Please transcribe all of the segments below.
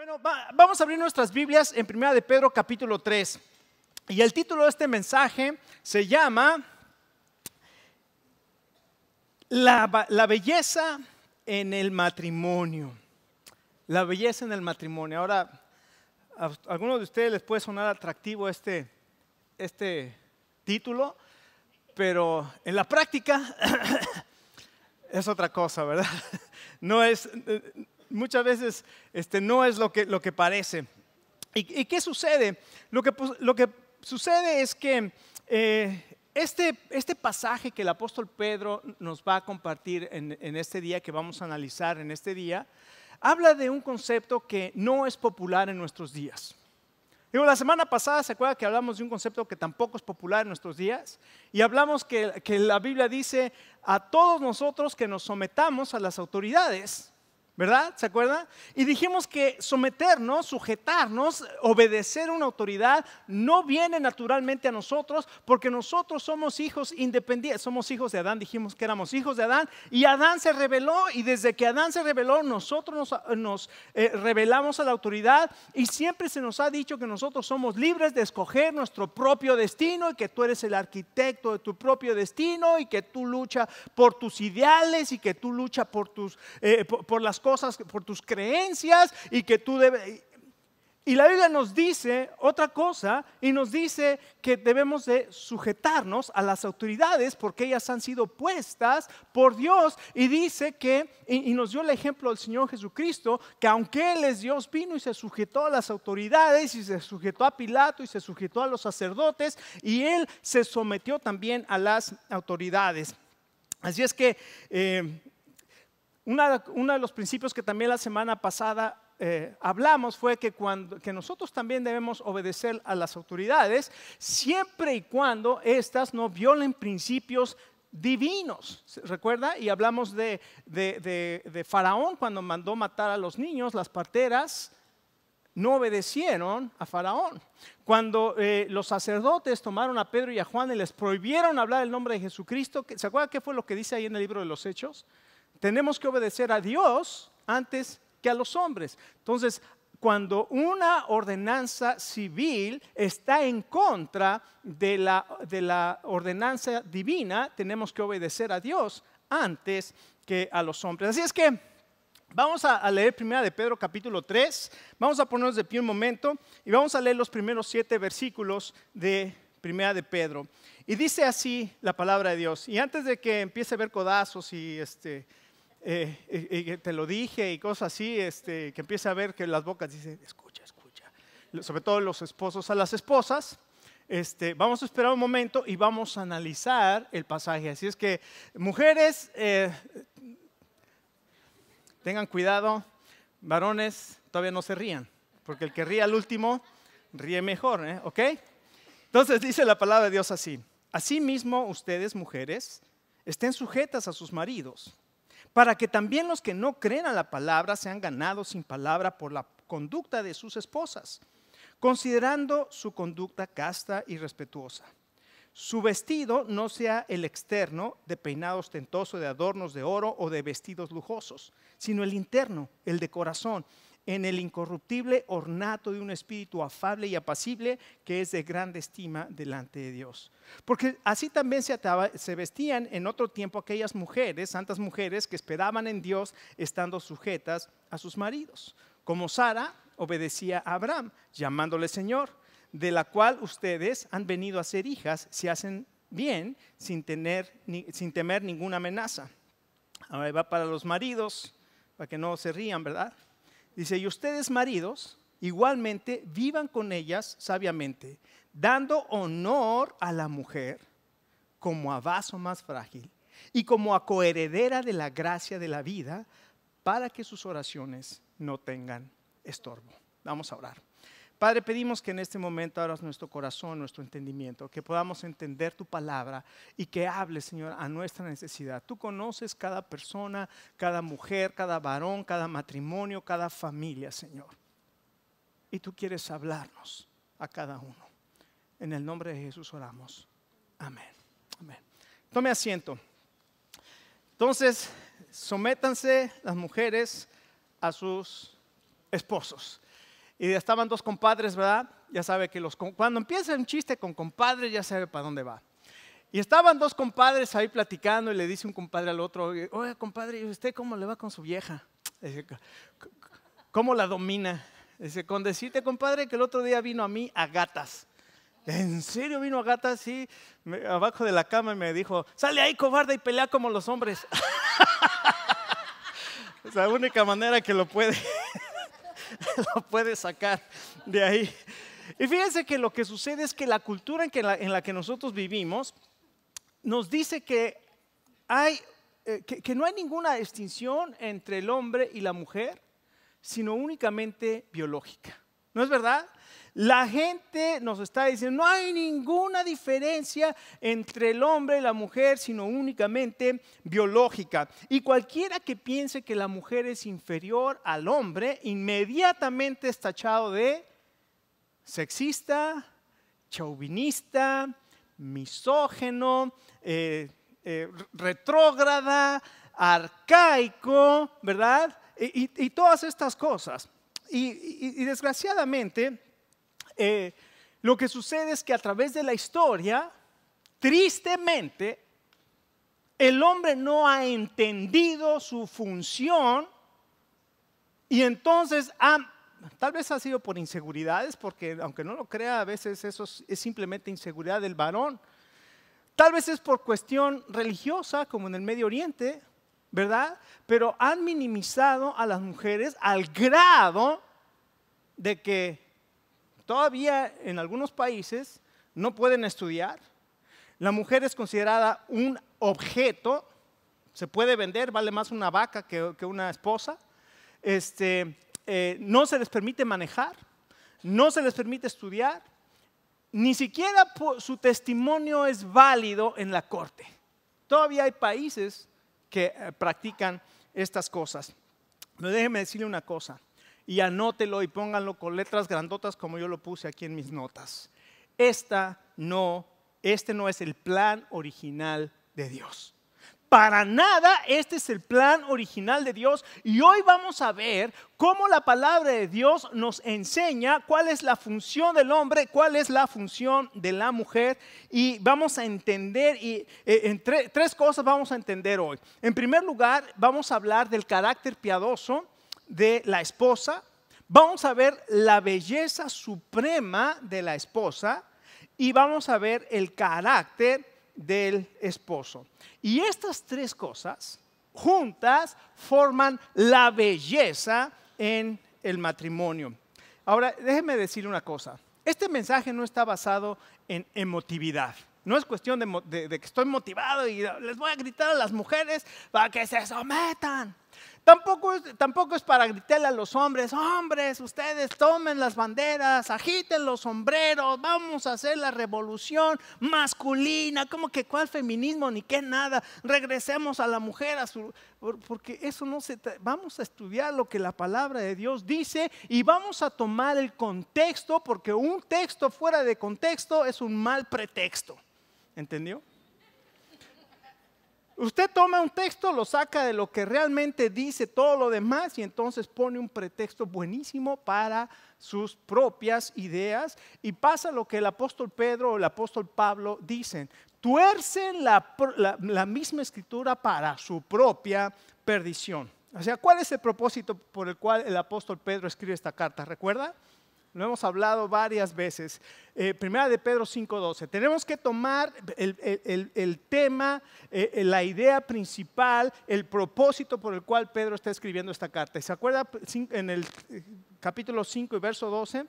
Bueno, vamos a abrir nuestras Biblias en 1 de Pedro capítulo 3. Y el título de este mensaje se llama La belleza en el matrimonio. La belleza en el matrimonio. Ahora, a algunos de ustedes les puede sonar atractivo este título, pero en la práctica es otra cosa, ¿verdad? No es, muchas veces no es lo que parece. ¿Y qué sucede? Lo que sucede es que este pasaje que el apóstol Pedro nos va a compartir en este día, que vamos a analizar en este día, habla de un concepto que no es popular en nuestros días. La semana pasada se acuerda que hablamos de un concepto que tampoco es popular en nuestros días, y hablamos que la Biblia dice a todos nosotros que nos sometamos a las autoridades, ¿verdad? ¿Se acuerdan? Y dijimos que someternos, sujetarnos, obedecer a una autoridad no viene naturalmente a nosotros, porque nosotros somos hijos independientes, somos hijos de Adán. Dijimos que éramos hijos de Adán, y Adán se rebeló, y desde que Adán se rebeló nosotros nos rebelamos a la autoridad, y siempre se nos ha dicho que nosotros somos libres de escoger nuestro propio destino, y que tú eres el arquitecto de tu propio destino, y que tú luchas por tus ideales, y que tú luchas por las cosas, por tus creencias, y que tú debes. Y la Biblia nos dice otra cosa, y nos dice que debemos de sujetarnos a las autoridades porque ellas han sido puestas por Dios. Y dice que, y nos dio el ejemplo del Señor Jesucristo, que aunque Él es Dios, vino y se sujetó a las autoridades, y se sujetó a Pilato, y se sujetó a los sacerdotes, y Él se sometió también a las autoridades. Así es que uno de los principios que también la semana pasada hablamos fue que nosotros también debemos obedecer a las autoridades, siempre y cuando éstas no violen principios divinos. ¿Recuerda? Y hablamos de Faraón cuando mandó matar a los niños. Las parteras no obedecieron a Faraón. Cuando los sacerdotes tomaron a Pedro y a Juan y les prohibieron hablar el nombre de Jesucristo, ¿se acuerdan qué fue lo que dice ahí en el libro de los Hechos? Tenemos que obedecer a Dios antes que a los hombres. Entonces, cuando una ordenanza civil está en contra de la ordenanza divina, tenemos que obedecer a Dios antes que a los hombres. Así es que vamos a leer 1 de Pedro capítulo 3. Vamos a ponernos de pie un momento y vamos a leer los primeros 7 versículos de 1 de Pedro. Y dice así la palabra de Dios. Y antes de que empiece a ver codazos y te lo dije y cosas así, que empiece a ver que las bocas dicen, escucha, sobre todo los esposos a las esposas, vamos a esperar un momento y vamos a analizar el pasaje. Así es que, mujeres, tengan cuidado, varones, todavía no se rían, porque el que ríe al último, ríe mejor, ¿ok? Entonces dice la palabra de Dios así: asimismo ustedes, mujeres, estén sujetas a sus maridos, para que también los que no creen a la palabra sean ganados sin palabra por la conducta de sus esposas, considerando su conducta casta y respetuosa. Su vestido no sea el externo, de peinado ostentoso, de adornos de oro o de vestidos lujosos, sino el interno, el de corazón, en el incorruptible ornato de un espíritu afable y apacible, que es de grande estima delante de Dios. Porque así también se vestían en otro tiempo aquellas mujeres, santas mujeres, que esperaban en Dios, estando sujetas a sus maridos, como Sara obedecía a Abraham, llamándole Señor, de la cual ustedes han venido a ser hijas, si hacen bien, sin temer ninguna amenaza. Ahora va para los maridos, para que no se rían, ¿verdad? Dice, y ustedes, maridos, igualmente vivan con ellas sabiamente, dando honor a la mujer como a vaso más frágil y como a coheredera de la gracia de la vida, para que sus oraciones no tengan estorbo. Vamos a orar. Padre, pedimos que en este momento abras nuestro corazón, nuestro entendimiento, que podamos entender tu palabra y que hables, Señor, a nuestra necesidad. Tú conoces cada persona, cada mujer, cada varón, cada matrimonio, cada familia, Señor. Y tú quieres hablarnos a cada uno. En el nombre de Jesús oramos. Amén. Amén. Tome asiento. Entonces, sométanse las mujeres a sus esposos. y estaban dos compadres, ¿verdad? Ya sabe que cuando empieza un chiste con compadres, ya sabe para dónde va. Y estaban dos compadres ahí platicando y le dice un compadre al otro, oye, compadre, ¿y usted cómo le va con su vieja? Dice, ¿cómo la domina? Dice, con decirte, compadre, que el otro día vino a mí a gatas. ¿En serio vino a gatas? Sí, abajo de la cama y me dijo, sale ahí, cobarde, y pelea como los hombres. Es la única manera que lo puede sacar de ahí. Y fíjense que lo que sucede es que la cultura en la que nosotros vivimos nos dice que no hay ninguna distinción entre el hombre y la mujer, sino únicamente biológica. ¿No es verdad? La gente nos está diciendo, no hay ninguna diferencia entre el hombre y la mujer, sino únicamente biológica. Y cualquiera que piense que la mujer es inferior al hombre, inmediatamente es tachado de sexista, chauvinista, misógino, retrógrada, arcaico, ¿verdad? Y todas estas cosas. Y desgraciadamente, lo que sucede es que a través de la historia, tristemente, el hombre no ha entendido su función y entonces tal vez ha sido por inseguridades, porque aunque no lo crea, a veces eso es simplemente inseguridad del varón. Tal vez es por cuestión religiosa, como en el Medio Oriente, ¿verdad? Pero han minimizado a las mujeres al grado de que todavía en algunos países no pueden estudiar. La mujer es considerada un objeto, se puede vender, vale más una vaca que una esposa. No se les permite manejar, no se les permite estudiar, ni siquiera su testimonio es válido en la corte. Todavía hay países que practican estas cosas. Pero déjeme decirle una cosa, y anótelo y pónganlo con letras grandotas como yo lo puse aquí en mis notas. Este no es el plan original de Dios. Para nada, este es el plan original de Dios. Y hoy vamos a ver cómo la palabra de Dios nos enseña cuál es la función del hombre, cuál es la función de la mujer. Y vamos a entender, tres cosas vamos a entender hoy. En primer lugar, vamos a hablar del carácter piadoso de la esposa. Vamos a ver la belleza suprema de la esposa. Y vamos a ver el carácter del esposo. Y estas tres cosas juntas forman la belleza en el matrimonio. Ahora, déjenme decirle una cosa. Este mensaje no está basado en emotividad. No es cuestión de que estoy motivado y les voy a gritar a las mujeres para que se sometan. Tampoco es para gritarle a los hombres, hombres, ustedes tomen las banderas, agiten los sombreros, vamos a hacer la revolución masculina, como que cuál feminismo ni qué nada, regresemos a la mujer, porque eso no se trata. Vamos a estudiar lo que la palabra de Dios dice y vamos a tomar el contexto, porque un texto fuera de contexto es un mal pretexto, ¿entendió? Usted toma un texto, lo saca de lo que realmente dice todo lo demás y entonces pone un pretexto buenísimo para sus propias ideas y pasa lo que el apóstol Pedro o el apóstol Pablo dicen. Tuercen la misma escritura para su propia perdición. O sea, ¿cuál es el propósito por el cual el apóstol Pedro escribe esta carta? ¿Recuerda? Lo hemos hablado varias veces. Primera de Pedro 5:12. Tenemos que tomar el tema, la idea principal, el propósito por el cual Pedro está escribiendo esta carta. ¿Se acuerda en el capítulo 5 y verso 12?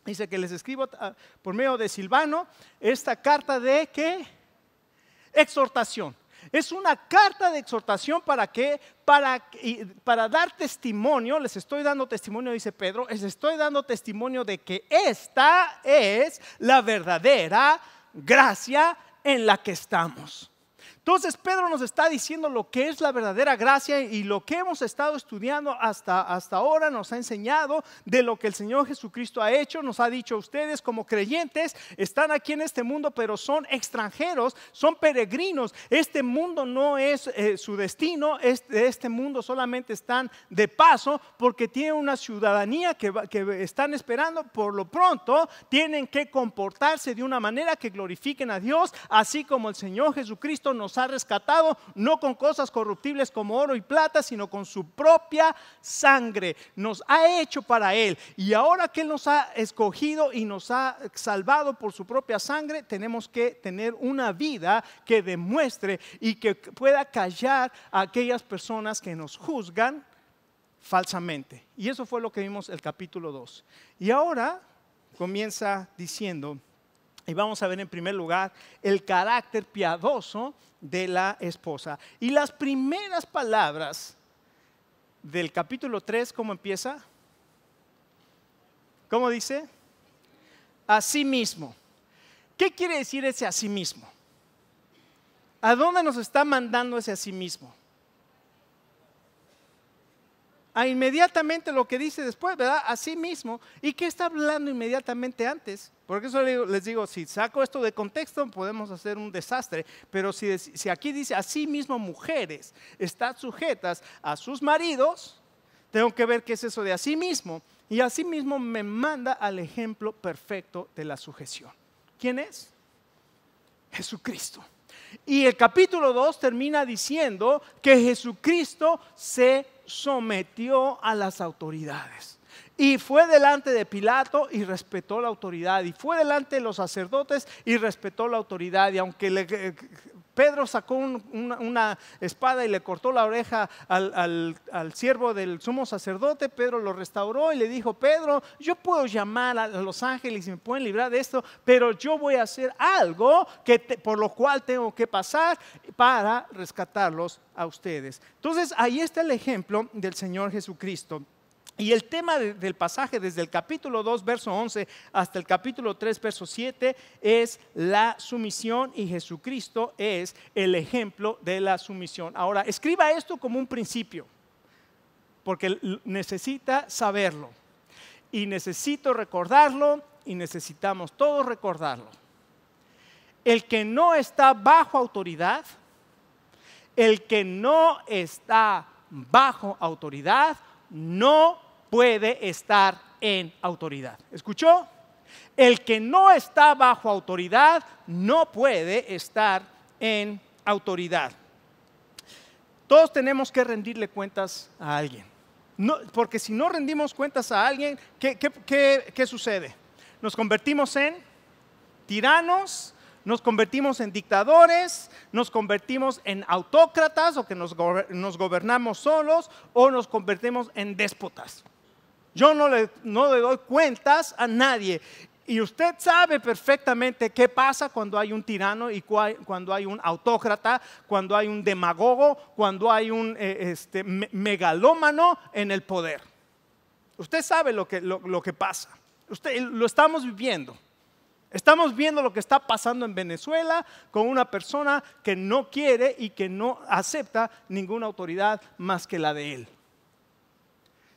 Dice que les escribo por medio de Silvano esta carta de ¿qué? Exhortación. Es una carta de exhortación para dar testimonio, les estoy dando testimonio, dice Pedro, les estoy dando testimonio de que esta es la verdadera gracia en la que estamos. Entonces Pedro nos está diciendo lo que es la verdadera gracia y lo que hemos estado estudiando hasta ahora nos ha enseñado de lo que el Señor Jesucristo ha hecho. Nos ha dicho: ustedes como creyentes están aquí en este mundo, pero son extranjeros, son peregrinos. Este mundo no es su destino, este mundo solamente están de paso porque tienen una ciudadanía que están esperando. Por lo pronto tienen que comportarse de una manera que glorifiquen a Dios, así como el Señor Jesucristo nos ha rescatado, no con cosas corruptibles como oro y plata, sino con su propia sangre. Nos ha hecho para Él, y ahora que Él nos ha escogido y nos ha salvado por su propia sangre, tenemos que tener una vida que demuestre y que pueda callar a aquellas personas que nos juzgan falsamente. Y eso fue lo que vimos el capítulo 2. Y ahora comienza diciendo, y vamos a ver en primer lugar el carácter piadoso de la esposa. Y las primeras palabras del capítulo 3, ¿cómo empieza? ¿Cómo dice? Asimismo. ¿Qué quiere decir ese asimismo? ¿A dónde nos está mandando ese asimismo? A inmediatamente lo que dice después, ¿verdad? Así mismo. ¿Y qué está hablando inmediatamente antes? Porque eso les digo, si saco esto de contexto podemos hacer un desastre. Pero si aquí dice: así mismo mujeres, están sujetas a sus maridos, tengo que ver qué es eso de así mismo. Y así mismo me manda al ejemplo perfecto de la sujeción. ¿Quién es? Jesucristo. Y el capítulo 2 termina diciendo que Jesucristo se sometió a las autoridades. Y fue delante de Pilato y respetó la autoridad. Y fue delante de los sacerdotes y respetó la autoridad. Y aunque Pedro sacó una espada y le cortó la oreja al siervo del sumo sacerdote, Pedro lo restauró y le dijo: Pedro, yo puedo llamar a los ángeles y me pueden librar de esto, pero yo voy a hacer algo por lo cual tengo que pasar para rescatarlos a ustedes. Entonces ahí está el ejemplo del Señor Jesucristo. Y el tema del pasaje desde el capítulo 2, verso 11 hasta el capítulo 3, verso 7 es la sumisión, y Jesucristo es el ejemplo de la sumisión. Ahora, escriba esto como un principio, porque necesita saberlo y necesito recordarlo y necesitamos todos recordarlo. El que no está bajo autoridad, no puede estar en autoridad. ¿Escuchó? El que no está bajo autoridad no puede estar en autoridad. Todos tenemos que rendirle cuentas a alguien. No, porque si no rendimos cuentas a alguien, ¿qué sucede? Nos convertimos en tiranos, nos convertimos en dictadores, nos convertimos en autócratas, o que nos gobernamos solos, o nos convertimos en déspotas. Yo no le doy cuentas a nadie. Y usted sabe perfectamente qué pasa cuando hay un tirano y cuando hay un autócrata, cuando hay un demagogo, cuando hay un megalómano en el poder. Usted sabe lo que pasa. Lo estamos viviendo. Estamos viendo lo que está pasando en Venezuela con una persona que no quiere y que no acepta ninguna autoridad más que la de él.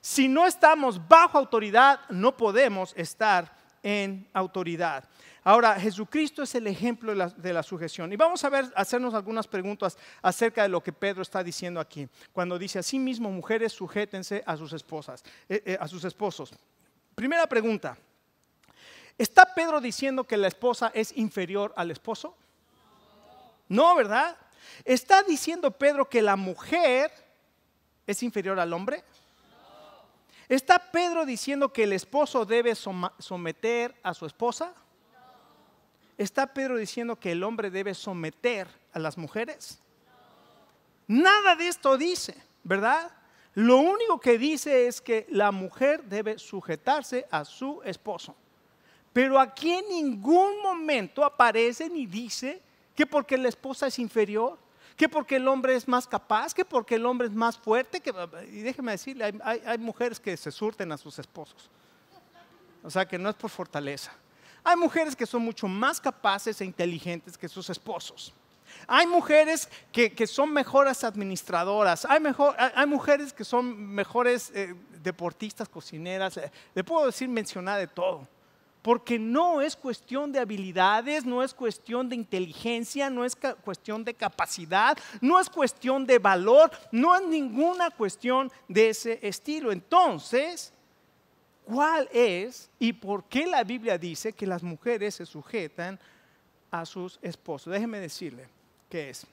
Si no estamos bajo autoridad, no podemos estar en autoridad. Ahora, Jesucristo es el ejemplo de la sujeción. Y vamos a hacernos algunas preguntas acerca de lo que Pedro está diciendo aquí. Cuando dice: asimismo, mujeres, sujétense a sus esposas, a sus esposos. Primera pregunta: ¿está Pedro diciendo que la esposa es inferior al esposo? No, ¿verdad? ¿Está diciendo Pedro que la mujer es inferior al hombre? ¿Está Pedro diciendo que el esposo debe someter a su esposa? ¿Está Pedro diciendo que el hombre debe someter a las mujeres? Nada de esto dice, ¿verdad? Lo único que dice es que la mujer debe sujetarse a su esposo. Pero aquí en ningún momento aparece ni dice que porque la esposa es inferior, que porque el hombre es más capaz, que porque el hombre es más fuerte. Y déjeme decirle, hay mujeres que se surten a sus esposos. O sea que no es por fortaleza. Hay mujeres que son mucho más capaces e inteligentes que sus esposos. Hay mujeres que son mejores administradoras, hay mujeres que son mejores deportistas, cocineras, le puedo decir, mencionar de todo. Porque no es cuestión de habilidades, no es cuestión de inteligencia, no es cuestión de capacidad, no es cuestión de valor, no es ninguna cuestión de ese estilo. Entonces, ¿cuál es y por qué la Biblia dice que las mujeres se sujetan a sus esposos? Déjeme decirle qué es.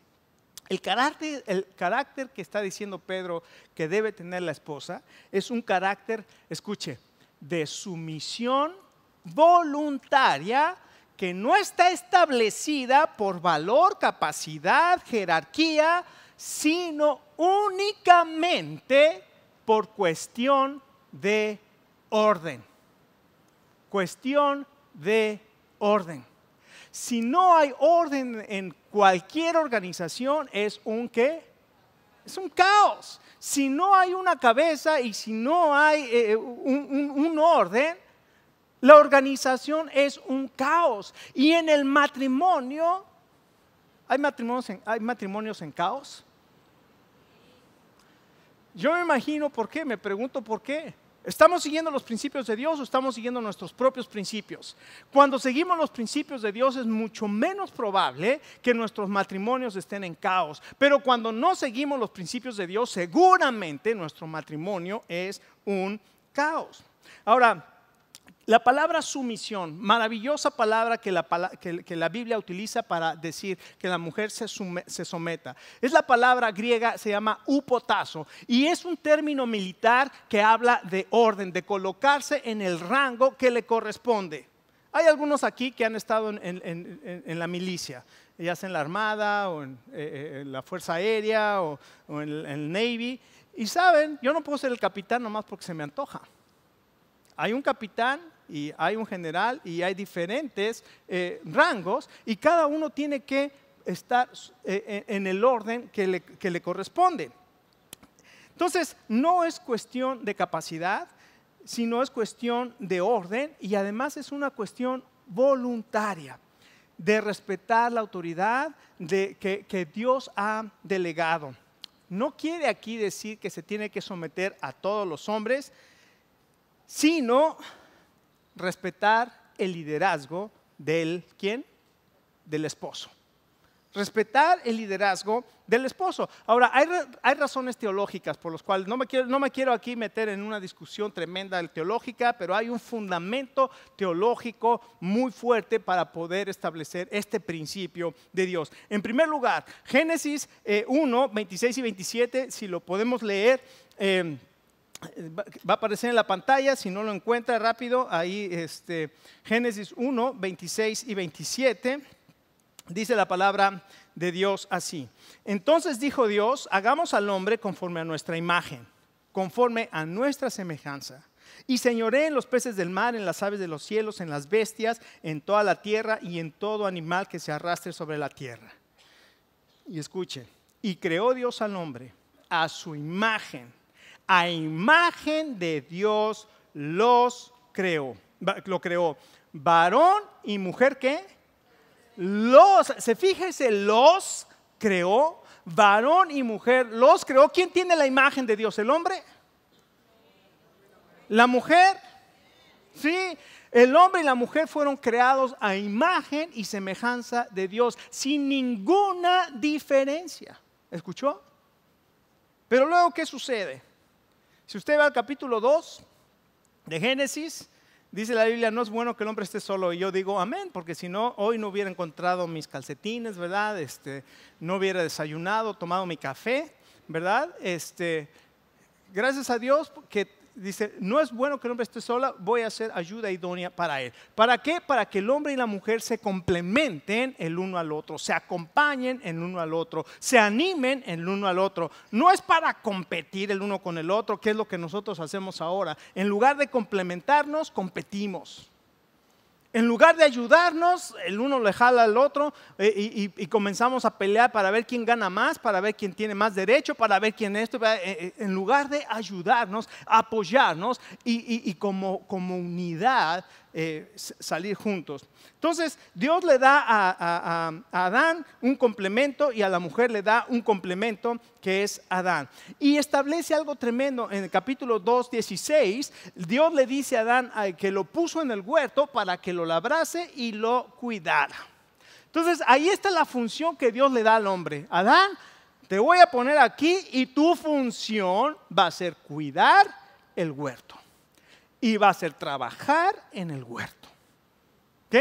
El carácter que está diciendo Pedro que debe tener la esposa es un carácter, escuche, de sumisión voluntaria que no está establecida por valor, capacidad, jerarquía, sino únicamente por cuestión de orden. Cuestión de orden. Si no hay orden en cualquier organización, ¿es un qué? Es un caos. Si no hay una cabeza y si no hay un orden, la organización es un caos. Y en el matrimonio, ¿hay matrimonios en caos? Yo me imagino por qué, me pregunto por qué. ¿Estamos siguiendo los principios de Dios o estamos siguiendo nuestros propios principios? Cuando seguimos los principios de Dios es mucho menos probable que nuestros matrimonios estén en caos. Pero cuando no seguimos los principios de Dios, seguramente nuestro matrimonio es un caos. Ahora, la palabra sumisión, maravillosa palabra que la Biblia utiliza para decir que la mujer se someta. Es la palabra griega, se llama hupotazo, y es un término militar que habla de orden, de colocarse en el rango que le corresponde. Hay algunos aquí que han estado en la milicia, ya sea en la Armada o en la Fuerza Aérea o en el Navy, y saben, yo no puedo ser el capitán nomás porque se me antoja. Hay un capitán y hay un general y hay diferentes rangos y cada uno tiene que estar en el orden que le corresponde. Entonces, no es cuestión de capacidad, sino es cuestión de orden y además es una cuestión voluntaria de respetar la autoridad que Dios ha delegado. No quiere aquí decir que se tiene que someter a todos los hombres, sino respetar el liderazgo del ¿quién? Del esposo. Respetar el liderazgo del esposo. Ahora, hay razones teológicas por las cuales no me quiero aquí meter en una discusión tremenda teológica, pero hay un fundamento teológico muy fuerte para poder establecer este principio de Dios. En primer lugar, Génesis 1, 26 y 27, si lo podemos leer, va a aparecer en la pantalla, si no lo encuentra rápido, ahí Génesis 1, 26 y 27, dice la palabra de Dios así. Entonces dijo Dios, hagamos al hombre conforme a nuestra imagen, conforme a nuestra semejanza, y señoree en los peces del mar, en las aves de los cielos, en las bestias, en toda la tierra y en todo animal que se arrastre sobre la tierra. Y escuche, y creó Dios al hombre a su imagen. A imagen de Dios lo creó. Varón y mujer, ¿qué? Fíjese, los creó. Varón y mujer los creó. ¿Quién tiene la imagen de Dios? ¿El hombre? ¿La mujer? Sí, el hombre y la mujer fueron creados a imagen y semejanza de Dios, sin ninguna diferencia. ¿Escuchó? Pero luego, ¿qué sucede? Si usted va al capítulo 2 de Génesis, dice la Biblia, no es bueno que el hombre esté solo. Y yo digo, amén, porque si no, hoy no hubiera encontrado mis calcetines, ¿verdad? No hubiera desayunado, tomado mi café, ¿verdad? Gracias a Dios que dice, no es bueno que el hombre esté sola, voy a hacer ayuda idónea para él. ¿Para qué? Para que el hombre y la mujer se complementen el uno al otro, se acompañen el uno al otro, se animen el uno al otro. No es para competir el uno con el otro, que es lo que nosotros hacemos ahora. En lugar de complementarnos, competimos. En lugar de ayudarnos, el uno le jala al otro y comenzamos a pelear para ver quién gana más, para ver quién tiene más derecho, para ver quién esto. En lugar de ayudarnos, apoyarnos y como unidad salir juntos. Entonces, Dios le da a Adán un complemento y a la mujer le da un complemento que es Adán. Y establece algo tremendo en el capítulo 2:16. Dios le dice a Adán que lo puso en el huerto para que lo labrase y lo cuidara. Entonces, ahí está la función que Dios le da al hombre. Adán, te voy a poner aquí y tu función va a ser cuidar el huerto. Y va a ser trabajar en el huerto. ¿Ok?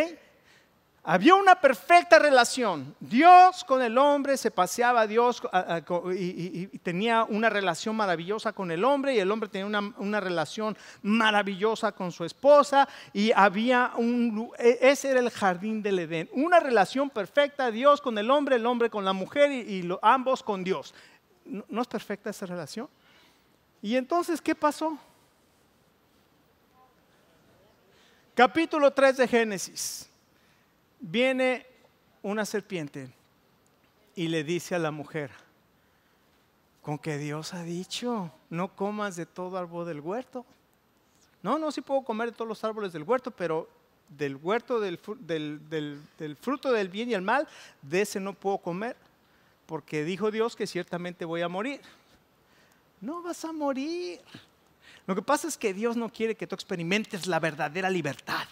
Había una perfecta relación. Dios con el hombre, se paseaba a Dios y tenía una relación maravillosa con el hombre, y el hombre tenía una relación maravillosa con su esposa, y ese era el jardín del Edén. Una relación perfecta, Dios con el hombre con la mujer y ambos con Dios. ¿No es perfecta esa relación? Y entonces, ¿qué pasó? Capítulo 3 de Génesis. Viene una serpiente y le dice a la mujer: con que Dios ha dicho, no comas de todo árbol del huerto. No, sí puedo comer de todos los árboles del huerto, pero del huerto del fruto del bien y el mal, de ese no puedo comer, porque dijo Dios que ciertamente voy a morir. No vas a morir. Lo que pasa es que Dios no quiere que tú experimentes la verdadera libertad.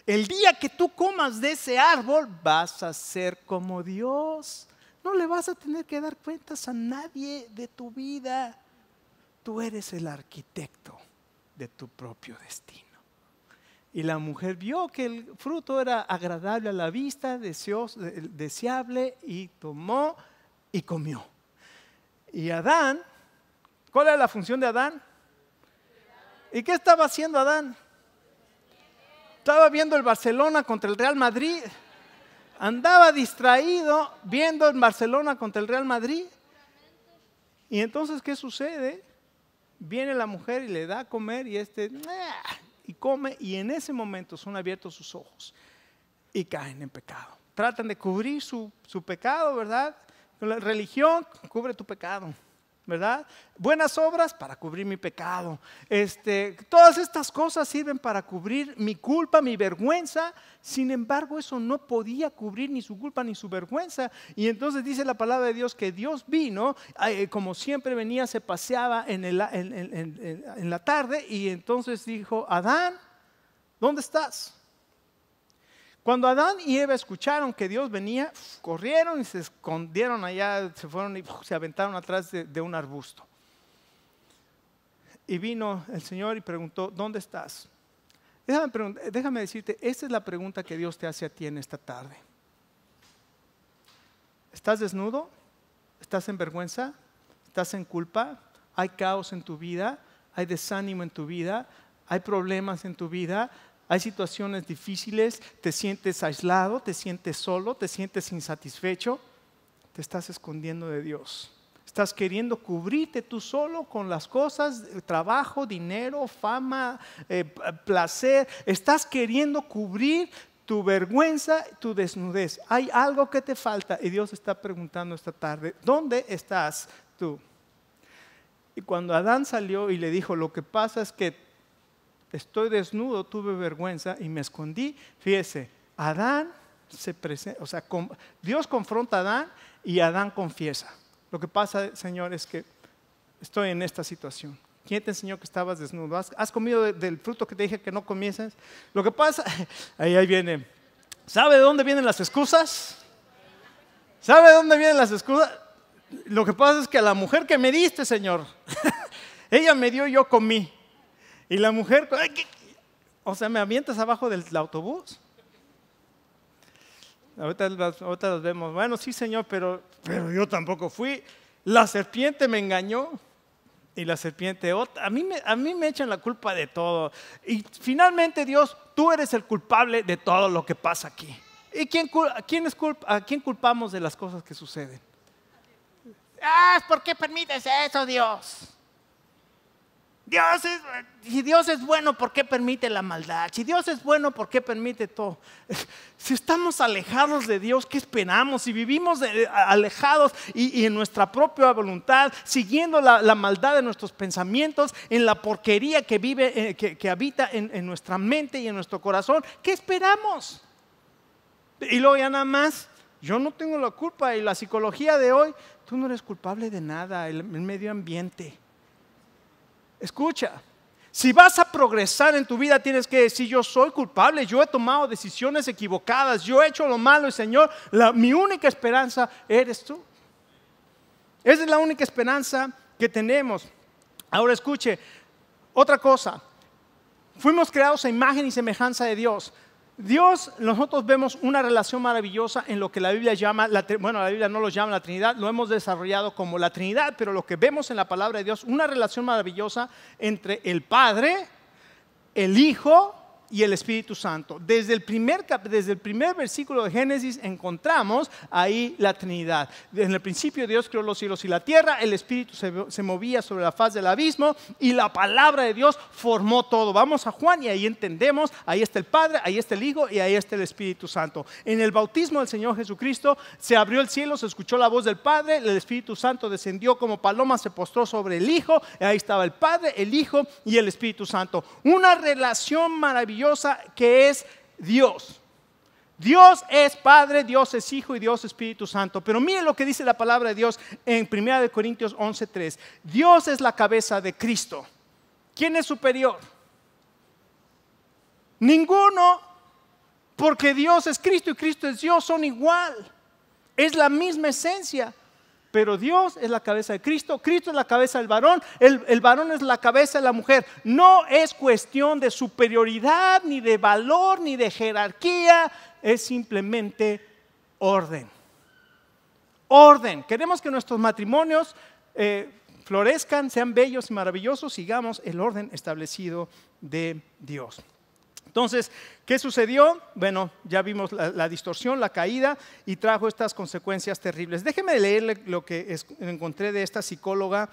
El día que tú comas de ese árbol, vas a ser como Dios. No le vas a tener que dar cuentas a nadie de tu vida. Tú eres el arquitecto de tu propio destino. Y la mujer vio que el fruto era agradable a la vista, deseable, y tomó y comió. Y Adán, ¿cuál era la función de Adán? ¿Y qué estaba haciendo Adán? Estaba viendo el Barcelona contra el Real Madrid. Andaba distraído viendo el Barcelona contra el Real Madrid. Y entonces, ¿qué sucede? Viene la mujer y le da a comer y come, y en ese momento son abiertos sus ojos y caen en pecado. Tratan de cubrir su pecado, ¿verdad? La religión cubre tu pecado, ¿verdad? Buenas obras para cubrir mi pecado. Todas estas cosas sirven para cubrir mi culpa, mi vergüenza. Sin embargo, eso no podía cubrir ni su culpa ni su vergüenza. Y entonces dice la palabra de Dios que Dios vino, como siempre venía, se paseaba en la tarde, y entonces dijo: Adán, ¿dónde estás? Cuando Adán y Eva escucharon que Dios venía, corrieron y se escondieron allá, se fueron y se aventaron atrás de un arbusto. Y vino el Señor y preguntó: ¿dónde estás? Déjame decirte, esta es la pregunta que Dios te hace a ti en esta tarde. ¿Estás desnudo? ¿Estás en vergüenza? ¿Estás en culpa? ¿Hay caos en tu vida? ¿Hay desánimo en tu vida? ¿Hay problemas en tu vida? Hay situaciones difíciles, te sientes aislado, te sientes solo, te sientes insatisfecho. Te estás escondiendo de Dios. Estás queriendo cubrirte tú solo con las cosas, trabajo, dinero, fama, placer. Estás queriendo cubrir tu vergüenza, tu desnudez. Hay algo que te falta, y Dios está preguntando esta tarde: ¿dónde estás tú? Y cuando Adán salió y le dijo: lo que pasa es que estoy desnudo, tuve vergüenza y me escondí. Fíjese, Adán se presenta, Dios confronta a Adán y Adán confiesa: lo que pasa, Señor, es que estoy en esta situación. ¿Quién te enseñó que estabas desnudo? ¿Has comido del fruto que te dije que no comieses? Lo que pasa, ahí viene. ¿Sabe de dónde vienen las excusas? ¿Sabe de dónde vienen las excusas? Lo que pasa es que a la mujer que me diste, Señor, ella me dio y yo comí. Y la mujer, ¿me avientas abajo del autobús? Ahorita las vemos. Bueno, sí, Señor, pero yo tampoco fui. La serpiente me engañó. Y la serpiente, a mí me echan la culpa de todo. Y finalmente, Dios, tú eres el culpable de todo lo que pasa aquí. ¿Y a quién culpamos de las cosas que suceden? ¿Por qué permites eso, Dios? Si Dios es bueno, ¿por qué permite la maldad? Si Dios es bueno, ¿por qué permite todo? Si estamos alejados de Dios, ¿qué esperamos? Si vivimos alejados y en nuestra propia voluntad, siguiendo la maldad de nuestros pensamientos, en la porquería que habita en nuestra mente y en nuestro corazón, ¿qué esperamos? Y luego ya nada más, yo no tengo la culpa. Y la psicología de hoy, tú no eres culpable de nada, el medio ambiente. Escucha, si vas a progresar en tu vida tienes que decir: yo soy culpable, yo he tomado decisiones equivocadas, yo he hecho lo malo y Señor, mi única esperanza eres tú. Esa es la única esperanza que tenemos. Ahora escuche, otra cosa, fuimos creados a imagen y semejanza de Dios. Dios, nosotros vemos una relación maravillosa en lo que la Biblia llama, la Biblia no lo llama la Trinidad, lo hemos desarrollado como la Trinidad, pero lo que vemos en la palabra de Dios, una relación maravillosa entre el Padre, el Hijo y el Espíritu Santo. Desde el primer versículo de Génesis encontramos ahí la Trinidad. En el principio Dios creó los cielos y la tierra, el Espíritu se movía sobre la faz del abismo y la palabra de Dios formó todo. Vamos a Juan y ahí entendemos, ahí está el Padre, ahí está el Hijo y ahí está el Espíritu Santo. En el bautismo del Señor Jesucristo se abrió el cielo, se escuchó la voz del Padre, el Espíritu Santo descendió como paloma, se postró sobre el Hijo, y ahí estaba el Padre, el Hijo y el Espíritu Santo. Una relación maravillosa que es Dios. Dios es Padre, Dios es Hijo y Dios es Espíritu Santo. Pero miren lo que dice la palabra de Dios en 1 Corintios 11:3. Dios es la cabeza de Cristo. ¿Quién es superior? Ninguno, porque Dios es Cristo y Cristo es Dios, son igual. Es la misma esencia. Pero Dios es la cabeza de Cristo, Cristo es la cabeza del varón, el varón es la cabeza de la mujer. No es cuestión de superioridad, ni de valor, ni de jerarquía, es simplemente orden. Orden. Queremos que nuestros matrimonios florezcan, sean bellos y maravillosos, sigamos el orden establecido de Dios. Entonces, ¿qué sucedió? Bueno, ya vimos la distorsión, la caída y trajo estas consecuencias terribles. Déjeme leerle lo que encontré de esta psicóloga,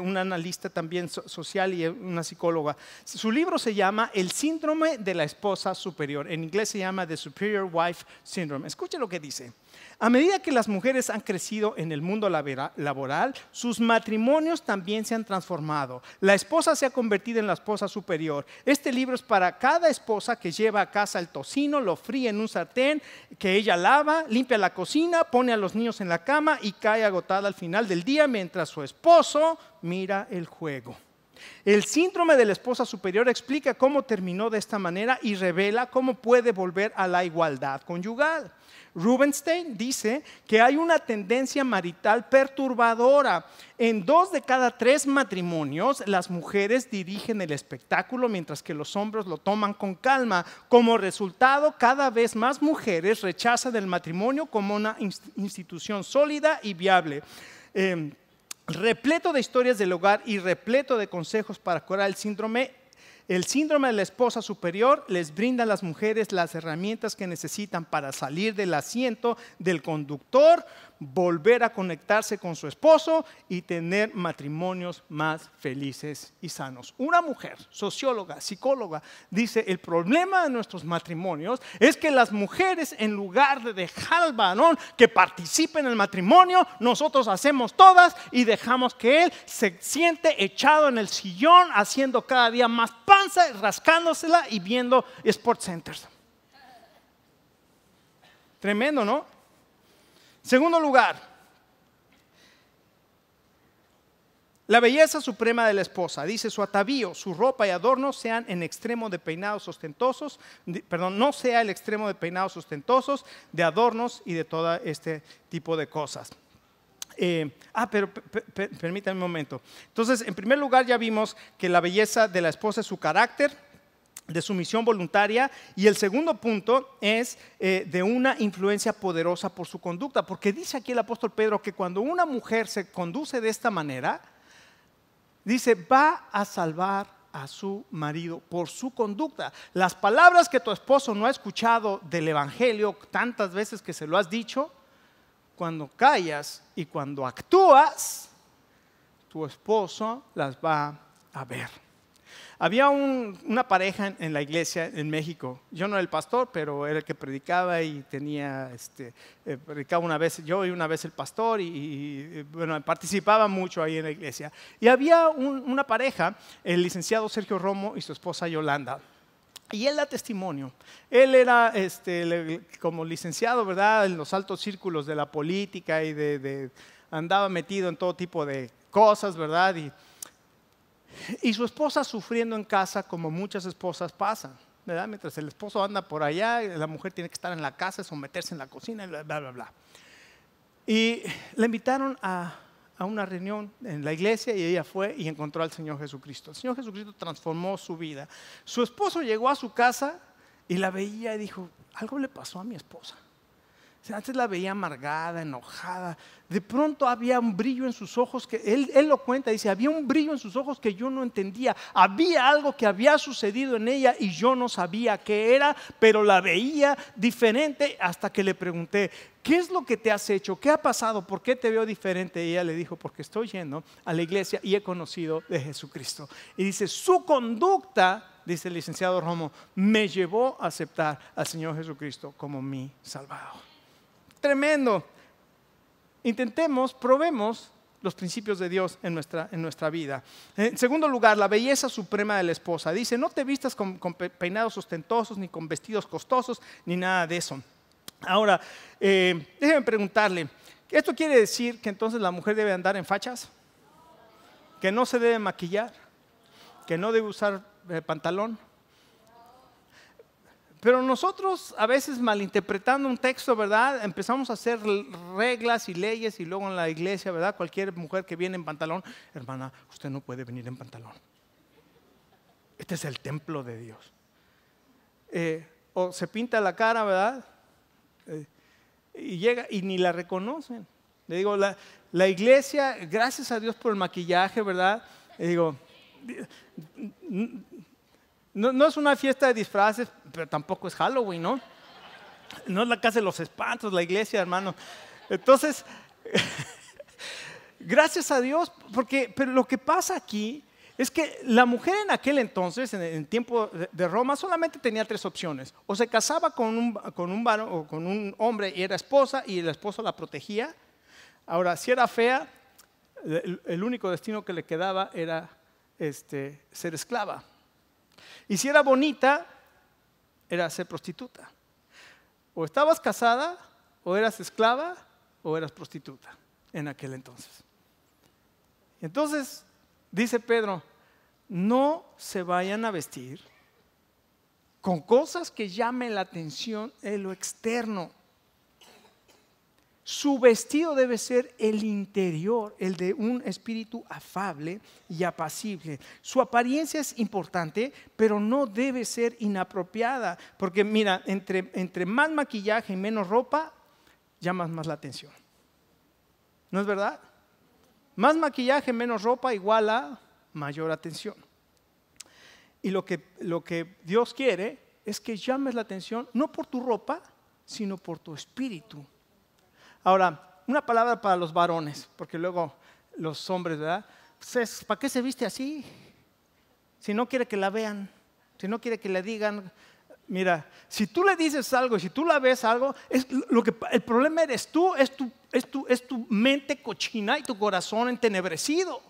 una analista también social y una psicóloga. Su libro se llama El síndrome de la esposa superior. En inglés se llama The Superior Wife Syndrome. Escuche lo que dice. A medida que las mujeres han crecido en el mundo laboral, sus matrimonios también se han transformado. La esposa se ha convertido en la esposa superior. Este libro es para cada esposa que lleva a casa el tocino, lo fríe en un sartén, que ella lava, limpia la cocina, pone a los niños en la cama y cae agotada al final del día mientras su esposo mira el juego. El síndrome de la esposa superior explica cómo terminó de esta manera y revela cómo puede volver a la igualdad conyugal. Rubenstein dice que hay una tendencia marital perturbadora. En 2 de cada 3 matrimonios, las mujeres dirigen el espectáculo mientras que los hombres lo toman con calma. Como resultado, cada vez más mujeres rechazan el matrimonio como una institución sólida y viable. Repleto de historias del hogar y repleto de consejos para curar el síndrome de la esposa superior les brinda a las mujeres las herramientas que necesitan para salir del asiento del conductor, volver a conectarse con su esposo y tener matrimonios más felices y sanos. Una mujer, socióloga, psicóloga, dice: el problema de nuestros matrimonios es que las mujeres, en lugar de dejar al varón que participe en el matrimonio, nosotros hacemos todas y dejamos que él se siente echado en el sillón, haciendo cada día más panza, rascándosela y viendo Sports Centers. Tremendo, ¿no? Segundo lugar, la belleza suprema de la esposa. Dice: su atavío, su ropa y adornos sean en extremo de peinados ostentosos, no sea el extremo de peinados ostentosos, de adornos y de todo este tipo de cosas. Pero permítanme un momento. Entonces, en primer lugar, ya vimos que la belleza de la esposa es su carácter, de sumisión voluntaria, y el segundo punto es de una influencia poderosa por su conducta, porque dice aquí el apóstol Pedro que cuando una mujer se conduce de esta manera, dice, va a salvar a su marido por su conducta. Las palabras que tu esposo no ha escuchado del evangelio tantas veces que se lo has dicho, cuando callas y cuando actúas, tu esposo las va a ver. Había una pareja en la iglesia en México. Yo no era el pastor, pero era el que predicaba y predicaba una vez yo y una vez el pastor bueno, participaba mucho ahí en la iglesia. Y había una pareja, el licenciado Sergio Romo y su esposa Yolanda. Y él da testimonio. Él era como licenciado, ¿verdad?, en los altos círculos de la política y andaba metido en todo tipo de cosas, ¿verdad? Y su esposa sufriendo en casa, como muchas esposas pasan, ¿verdad? Mientras el esposo anda por allá, la mujer tiene que estar en la casa, someterse en la cocina, bla, bla, bla, bla. Y la invitaron a una reunión en la iglesia y ella fue y encontró al Señor Jesucristo. El Señor Jesucristo transformó su vida. Su esposo llegó a su casa y la veía y dijo, algo le pasó a mi esposa. O sea, antes la veía amargada, enojada. De pronto había un brillo en sus ojos que él lo cuenta, dice, había un brillo en sus ojos que yo no entendía. Había algo que había sucedido en ella y yo no sabía qué era, pero la veía diferente hasta que le pregunté, ¿qué es lo que te has hecho? ¿Qué ha pasado? ¿Por qué te veo diferente? Y ella le dijo, porque estoy yendo a la iglesia y he conocido de Jesucristo. Y dice, su conducta, dice el licenciado Romo, me llevó a aceptar al Señor Jesucristo como mi Salvador. Tremendo. Intentemos, probemos los principios de Dios en nuestra vida. En segundo lugar, la belleza suprema de la esposa. Dice, no te vistas con peinados ostentosos, ni con vestidos costosos, ni nada de eso. Ahora, déjenme preguntarle, ¿esto quiere decir que entonces la mujer debe andar en fachas? ¿Que no se debe maquillar? ¿Que no debe usar pantalón? Pero nosotros a veces malinterpretando un texto, ¿verdad? Empezamos a hacer reglas y leyes y luego en la iglesia, ¿verdad? Cualquier mujer que viene en pantalón, hermana, usted no puede venir en pantalón. Este es el templo de Dios. O se pinta la cara, ¿verdad? Y llega y ni la reconocen. Le digo, la iglesia, gracias a Dios por el maquillaje, ¿verdad? Le digo, no es una fiesta de disfraces, pero tampoco es Halloween, ¿no? No es la casa de los espantos, la iglesia, hermano. Entonces, gracias a Dios, pero lo que pasa aquí es que la mujer en aquel entonces, en el tiempo de Roma, solamente tenía 3 opciones. O se casaba con un varón o con un hombre y era esposa y el esposo la protegía. Ahora, si era fea, el único destino que le quedaba era ser esclava. Y si era bonita, era ser prostituta. O estabas casada, o eras esclava, o eras prostituta en aquel entonces. Entonces, dice Pedro, no se vayan a vestir con cosas que llamen la atención en lo externo. Su vestido debe ser el interior, el de un espíritu afable y apacible. Su apariencia es importante, pero no debe ser inapropiada. Porque mira, entre más maquillaje y menos ropa, llamas más la atención. ¿No es verdad? Más maquillaje, menos ropa igual a mayor atención. Y lo que Dios quiere es que llames la atención no por tu ropa, sino por tu espíritu. Ahora, una palabra para los varones, porque luego los hombres, ¿verdad? Pues ¿para qué se viste así? Si no quiere que la vean, si no quiere que le digan. Mira, si tú le dices algo, si tú la ves algo, el problema eres tú, es tu mente cochina y tu corazón entenebrecido.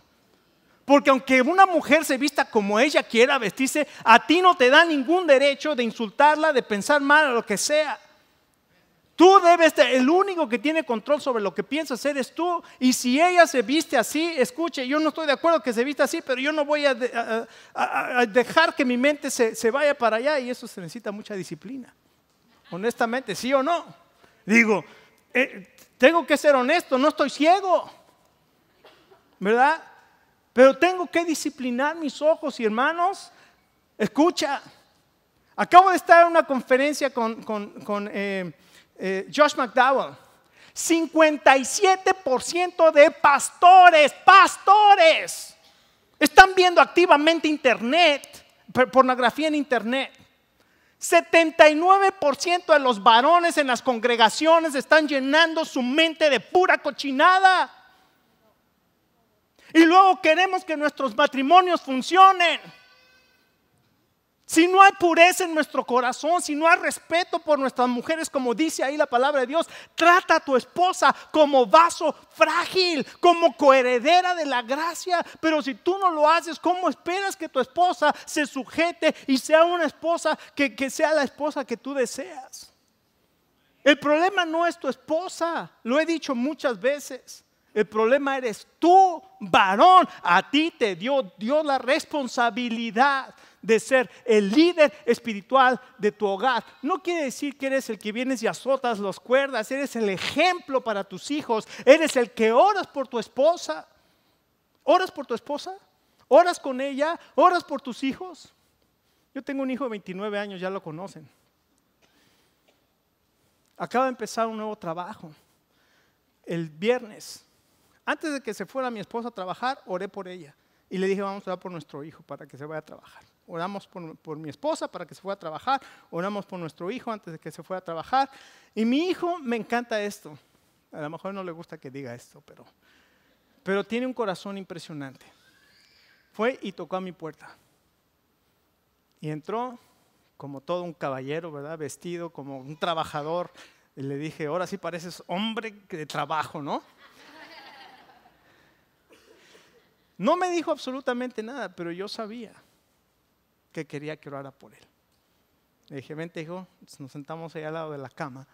Porque aunque una mujer se vista como ella quiera vestirse, a ti no te da ningún derecho de insultarla, de pensar mal o lo que sea. Tú debes, el único que tiene control sobre lo que piensas eres tú. Y si ella se viste así, escuche, yo no estoy de acuerdo que se vista así, pero yo no voy a dejar que mi mente se vaya para allá. Y eso se necesita mucha disciplina. Honestamente, ¿sí o no? Digo, tengo que ser honesto, no estoy ciego, ¿verdad? Pero tengo que disciplinar mis ojos. Y hermanos, escucha, acabo de estar en una conferencia con Josh McDowell. 57% de pastores están viendo activamente internet, pornografía en internet. 79% de los varones en las congregaciones están llenando su mente de pura cochinada. Y luego queremos que nuestros matrimonios funcionen. Si no hay pureza en nuestro corazón, si no hay respeto por nuestras mujeres, como dice ahí la palabra de Dios, trata a tu esposa como vaso frágil, como coheredera de la gracia. Pero si tú no lo haces, ¿cómo esperas que tu esposa se sujete y sea una esposa que sea la esposa que tú deseas? El problema no es tu esposa, lo he dicho muchas veces. El problema eres tú, varón. A ti te dio Dios la responsabilidad de ser el líder espiritual de tu hogar. No quiere decir que eres el que vienes y azotas las cuerdas. Eres el ejemplo para tus hijos. Eres el que oras por tu esposa. ¿Oras por tu esposa? ¿Oras con ella? ¿Oras por tus hijos? Yo tengo un hijo de 29 años, ya lo conocen. Acaba de empezar un nuevo trabajo. El viernes, antes de que se fuera mi esposa a trabajar, oré por ella. Y le dije, vamos a orar por nuestro hijo para que se vaya a trabajar. Oramos por mi esposa para que se fuera a trabajar. Oramos por nuestro hijo antes de que se fuera a trabajar. Y mi hijo, me encanta esto. A lo mejor no le gusta que diga esto, pero tiene un corazón impresionante. Fue y tocó a mi puerta. Y entró como todo un caballero, ¿verdad? Vestido como un trabajador. Y le dije, ahora sí pareces hombre de trabajo, ¿no? No me dijo absolutamente nada, pero yo sabía que quería que orara por él. Le dije, vente hijo, nos sentamos ahí al lado de la cama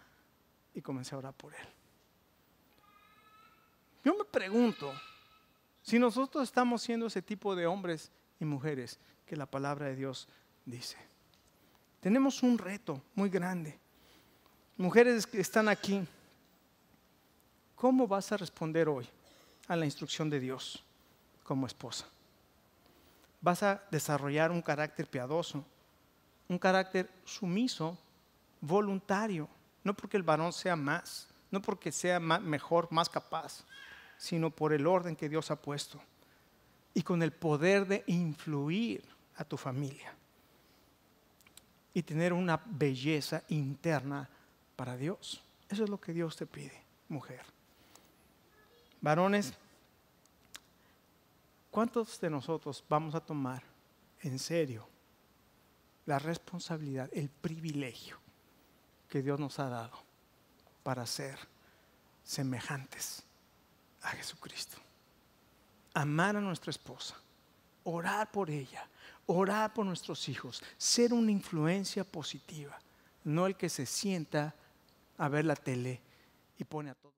y comencé a orar por él. Yo me pregunto, si nosotros estamos siendo ese tipo de hombres y mujeres que la palabra de Dios dice. Tenemos un reto muy grande. Mujeres que están aquí, ¿cómo vas a responder hoy a la instrucción de Dios como esposa? Vas a desarrollar un carácter piadoso, un carácter sumiso, voluntario, no porque el varón sea más, no porque sea mejor, más capaz, sino por el orden que Dios ha puesto y con el poder de influir a tu familia y tener una belleza interna para Dios. Eso es lo que Dios te pide, mujer. Varones, ¿cuántos de nosotros vamos a tomar en serio la responsabilidad, el privilegio que Dios nos ha dado para ser semejantes a Jesucristo? Amar a nuestra esposa, orar por ella, orar por nuestros hijos, ser una influencia positiva, no el que se sienta a ver la tele y pone a todos.